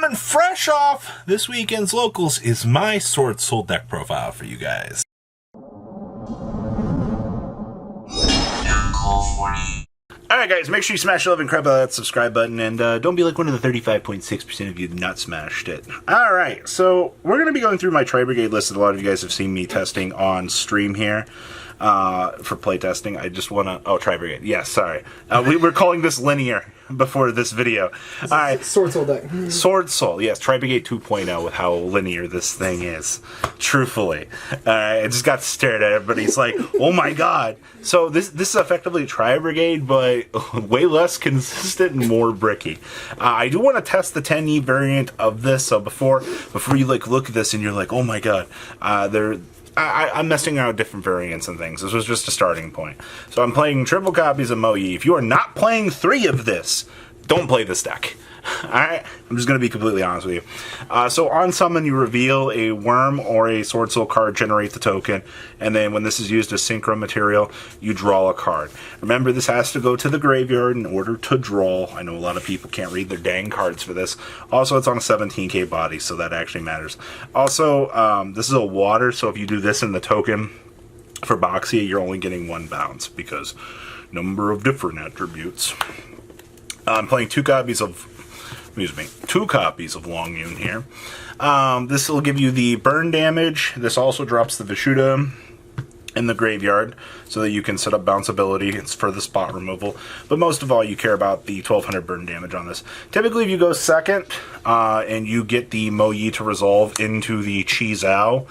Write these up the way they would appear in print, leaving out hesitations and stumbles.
Coming fresh off this weekend's locals is my Swordsoul deck profile for you guys. Alright guys, make sure you smash the love and crap out of that subscribe button, and don't be like one of the 35.6% of you that not smashed it. Alright, so we're going to be going through my Tri-Brigade list that a lot of you guys have seen me testing on stream here. For playtesting, I just want to... Oh, Tri-Brigade. Yes, sorry. We were calling this linear before this video. Alright. Swordsoul deck. Swordsoul, yes. Tri-Brigade 2.0 with how linear this thing is. Truthfully. I just got stared at. Everybody's like, oh my god. So this is effectively Tri-Brigade, but way less consistent and more bricky. I do want to test the 10E variant of this, so before you like look at this and you're like, oh my god, I'm messing around with different variants and things. This was just a starting point. So I'm playing triple copies of Mo-Yi. If you are not playing 3 of this, don't play this deck. Alright? I'm just going to be completely honest with you. So on summon, you reveal a worm or a Swordsoul card, generate the token, and then when this is used as synchro material, you draw a card. Remember, this has to go to the graveyard in order to draw. I know a lot of people can't read their dang cards for this. Also, it's on a 17k body, so that actually matters. Also, this is a water, so if you do this in the token for Boxia, you're only getting 1 bounce, because number of different attributes. I'm playing 2 copies of Long Yun here. This will give you the burn damage. This also drops the Vishuddha in the graveyard so that you can set up bounce ability. It's for the spot removal. But most of all, you care about the 1200 burn damage on this. Typically, if you go second and you get the Mo-Yi to resolve into the Chi Zhao,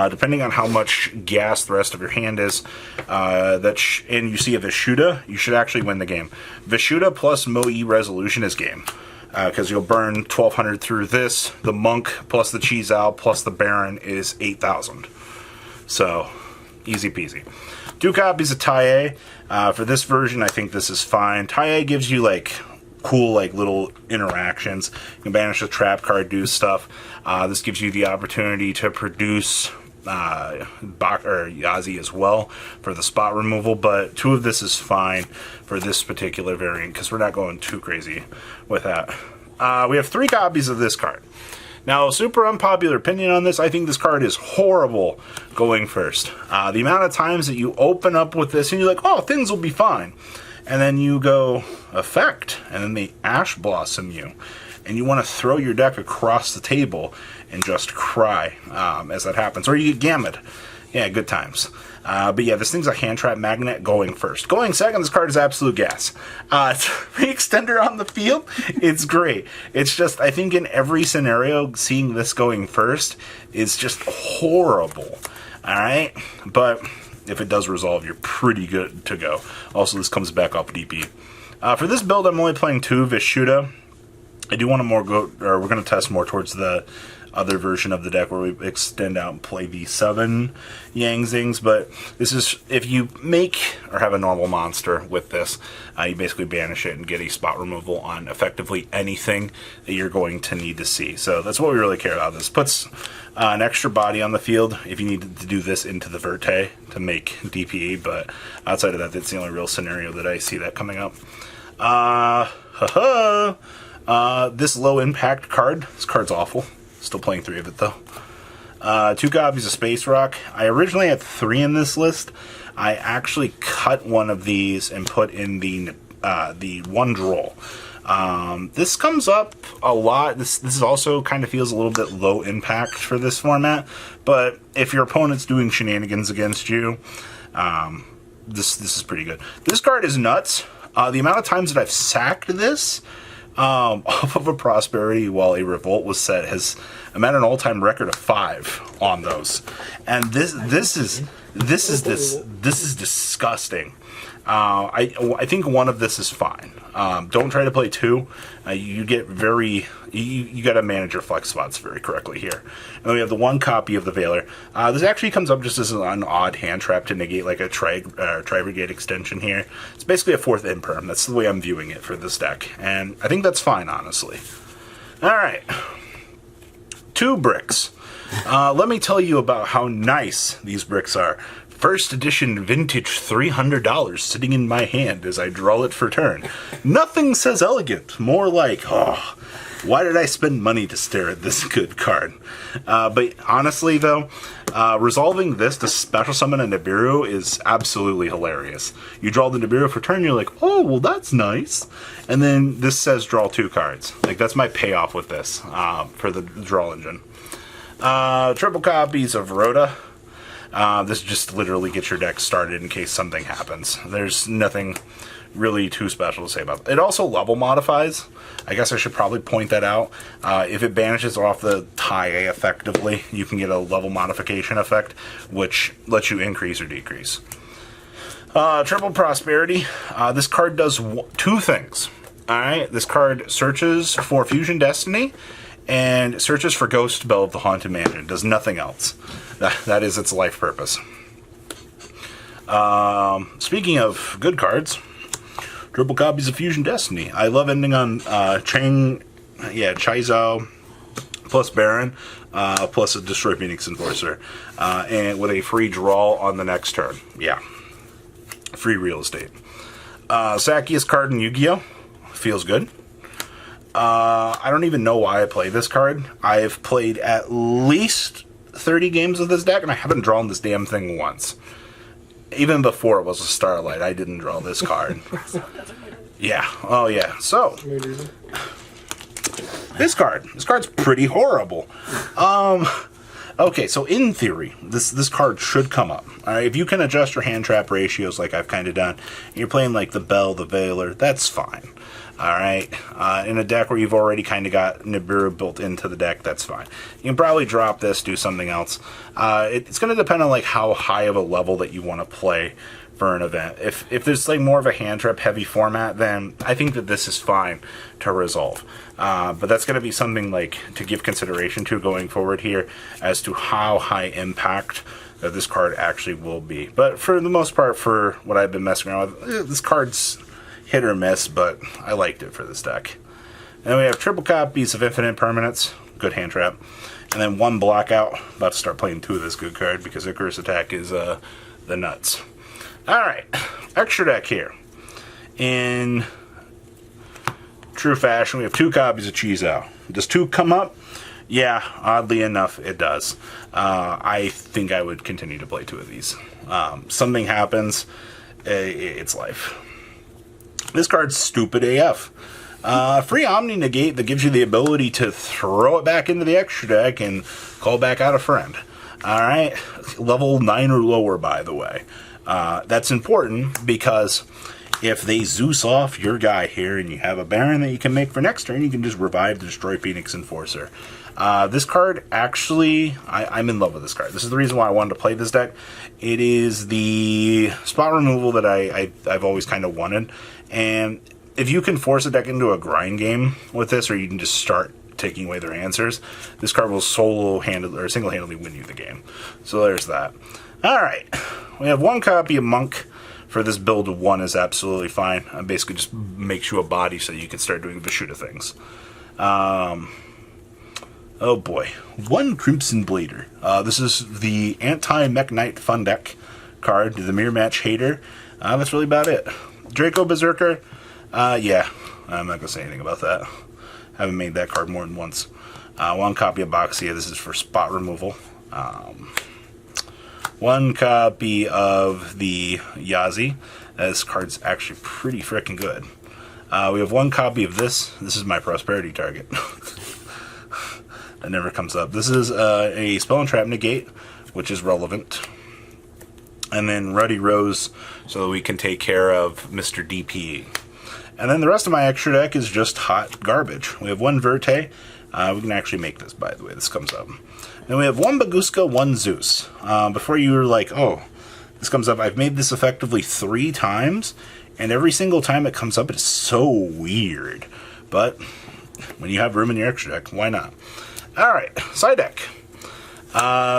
depending on how much gas the rest of your hand is, and you see a Vishuddha, you should actually win the game. Vishuddha plus Mo-Yi resolution is game. Because you'll burn 1200 through this. The Monk plus the Chi Zhao plus the Baron is 8000. So, easy peasy. 2 copies of Tai. For this version, I think this is fine. Tai gives you like cool like little interactions. You can banish a trap card, do stuff. This gives you the opportunity to produce Yazi as well for the spot removal, but 2 of this is fine for this particular variant because we're not going too crazy with that. We have 3 copies of this card. Now, super unpopular opinion on this, I think this card is horrible going first. The amount of times that you open up with this and you're like, oh, things will be fine. And then you go, effect, and then they Ash Blossom you. And you want to throw your deck across the table and just cry as that happens. Or you get Gamut. Yeah, good times. But yeah, this thing's a hand trap magnet going first. Going second, this card is absolute gas. It's free extender on the field. It's great. It's just, I think in every scenario, seeing this going first is just horrible. Alright? But if it does resolve, you're pretty good to go. Also, this comes back off DP. For this build, I'm only playing 2 Vishuddha. I do want to we're going to test more towards the other version of the deck where we extend out and play the 7 Yang Zings, but this is, if you make or have a normal monster with this, you basically banish it and get a spot removal on effectively anything that you're going to need to see. So that's what we really care about. This puts an extra body on the field if you need to do this into the Verte to make DPE, but outside of that, that's the only real scenario that I see that coming up. This low impact card, this card's awful. Still playing 3 of it though. 2 copies of Space Rock. I originally had 3 in this list. I actually cut one of these and put in the one droll. This comes up a lot. This is also kind of feels a little bit low impact for this format, but if your opponent's doing shenanigans against you, this is pretty good. This card is nuts. The amount of times that I've sacked this off of a Prosperity while a Revolt was set I'm at an all-time record of 5 on those, and this is disgusting. I think one of this is fine. Don't try to play 2. You get you got to manage your flex spots very correctly here. And then we have the 1 copy of the Veiler. This actually comes up just as an odd hand trap to negate like a Tri-Brigade extension here. It's basically a 4th Imperm. That's the way I'm viewing it for this deck, and I think that's fine, honestly. All right, 2 bricks. Let me tell you about how nice these bricks are. First edition vintage $300 sitting in my hand as I draw it for turn. Nothing says elegant, more like, oh, Why did I spend money to stare at this good card? But honestly, though, resolving this to special summon a Nibiru is absolutely hilarious. You draw the Nibiru for turn, you're like, oh, well, that's nice. And then this says draw 2 cards. Like, that's my payoff with this for the draw engine. Triple copies of Rhoda. This just literally gets your deck started in case something happens. There's nothing really too special to say about it. It also level modifies. I guess I should probably point that out. If it banishes off the tie effectively, you can get a level modification effect, which lets you increase or decrease. Triple Prosperity. This card does 2 things. Alright, this card searches for Fusion Destiny and searches for Ghost Bell of the Haunted Mansion. It does nothing else. That is its life purpose. Speaking of good cards, triple copies of Fusion Destiny. I love ending on Chai Zhao plus Baron plus a Destroy Phoenix Enforcer, and with a free draw on the next turn. Yeah, free real estate. Sakia's card in Yu-Gi-Oh! Feels good. I don't even know why I play this card. I've played at least 30 games of this deck, and I haven't drawn this damn thing once. Even before it was a Starlight, I didn't draw this card. Yeah. Oh, yeah. So, this card's pretty horrible. Okay, so in theory, this card should come up. All right, if you can adjust your hand trap ratios like I've kind of done, and you're playing like the Bell, the Veiler, that's fine. All right, in a deck where you've already kind of got Nibiru built into the deck, that's fine. You can probably drop this, do something else. It's going to depend on like how high of a level that you want to play for an event. If there's like more of a hand trap heavy format, then I think that this is fine to resolve. But that's going to be something like to give consideration to going forward here as to how high impact that this card actually will be. But for the most part, for what I've been messing around with, this card's hit or miss, but I liked it for this deck. And then we have triple copies of Infinite Permanence, good hand trap, and then 1 blockout. About to start playing 2 of this good card because Icarus Attack is the nuts. Alright, extra deck here. In true fashion, we have 2 copies of Chizao. Does 2 come up? Yeah, oddly enough, it does. I think I would continue to play 2 of these. Something happens, it's life. This card's stupid AF. Free Omni Negate that gives you the ability to throw it back into the extra deck and call back out a friend. Alright, level 9 or lower, by the way. That's important because if they Zeus off your guy here and you have a Baron that you can make for next turn, you can just revive the Destroy Phoenix Enforcer. This card, actually, I'm in love with this card. This is the reason why I wanted to play this deck. It is the spot removal that I've always kind of wanted. And if you can force a deck into a grind game with this, or you can just start taking away their answers, this card will single-handedly win you the game. So there's that. Alright, we have 1 copy of Monk. For this build, 1 is absolutely fine. Basically just makes you a body so you can start doing Vishuddha things. Oh boy. 1 Crimson Blader. This is the anti-Mech Knight Fun Deck card, the Mirror Match Hater. That's really about it. Draco Berserker. Yeah, I'm not going to say anything about that. Haven't made that card more than once. 1 copy of Boxia. This is for spot removal. 1 copy of the Yazi. This card's actually pretty freaking good. We have 1 copy of this. This is my prosperity target. That never comes up. This is a Spell and Trap Negate, which is relevant. And then Ruddy Rose, so that we can take care of Mr. DPE. And then the rest of my extra deck is just hot garbage. We have 1 Verte. We can actually make this, by the way. This comes up. Then we have 1 Baguska, 1 Zeus. Before you were like, oh, this comes up, I've made this effectively 3 times, and every single time it comes up, it's so weird. But when you have room in your extra deck, why not? Alright, side deck.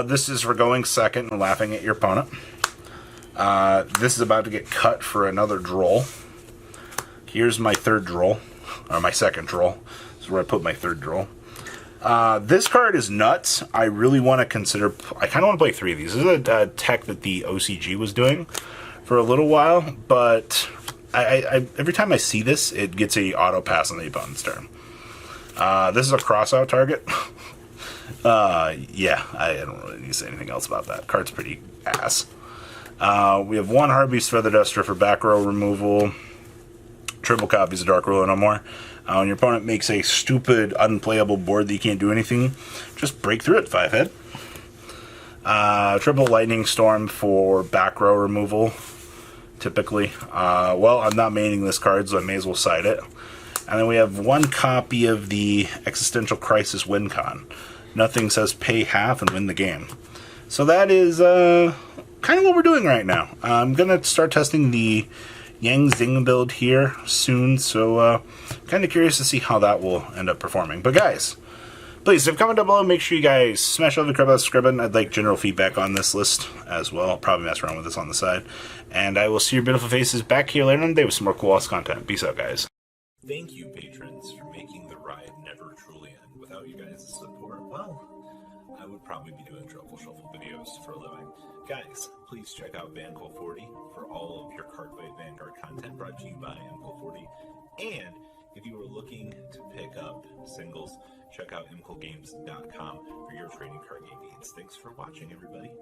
This is for going second and laughing at your opponent. This is about to get cut for another droll. Here's my 3rd droll, or my 2nd droll. This is where I put my 3rd droll. This card is nuts. I really want to consider... I kind of want to play 3 of these. This is a tech that the OCG was doing for a little while, but every time I see this, it gets a auto pass on the opponent's turn. This is a cross-out target. Yeah, I don't really need to say anything else about that. Card's pretty ass. We have 1 Harbeast Feather Duster for back row removal. Triple copies of Dark Ruler no more. When your opponent makes a stupid, unplayable board that you can't do anything, just break through it, 5-hit. Triple Lightning Storm for back row removal, typically. Well, I'm not maining this card, so I may as well side it. And then we have 1 copy of the Existential Crisis Win Con. Nothing says pay half and win the game. So that is kind of what we're doing right now. I'm going to start testing the Yang Zing build here soon, so kind of curious to see how that will end up performing. But guys, please, if comment down below, make sure you guys smash over the subscribe button. I'd like general feedback on this list as well. I'll probably mess around with this on the side. And I will see your beautiful faces back here later on the day with some more cool ass content. Peace out, guys. Thank you, patrons, for making the ride never truly end. Without you guys' support, well, I would probably be doing Truffle Shuffle videos for a living. Guys, please check out Vanquill40 for all of your Cardfight Vanguard content brought to you by Vanquill40. And if you are looking to pick up singles, check out imquillgames.com for your trading card game needs. Thanks for watching, everybody.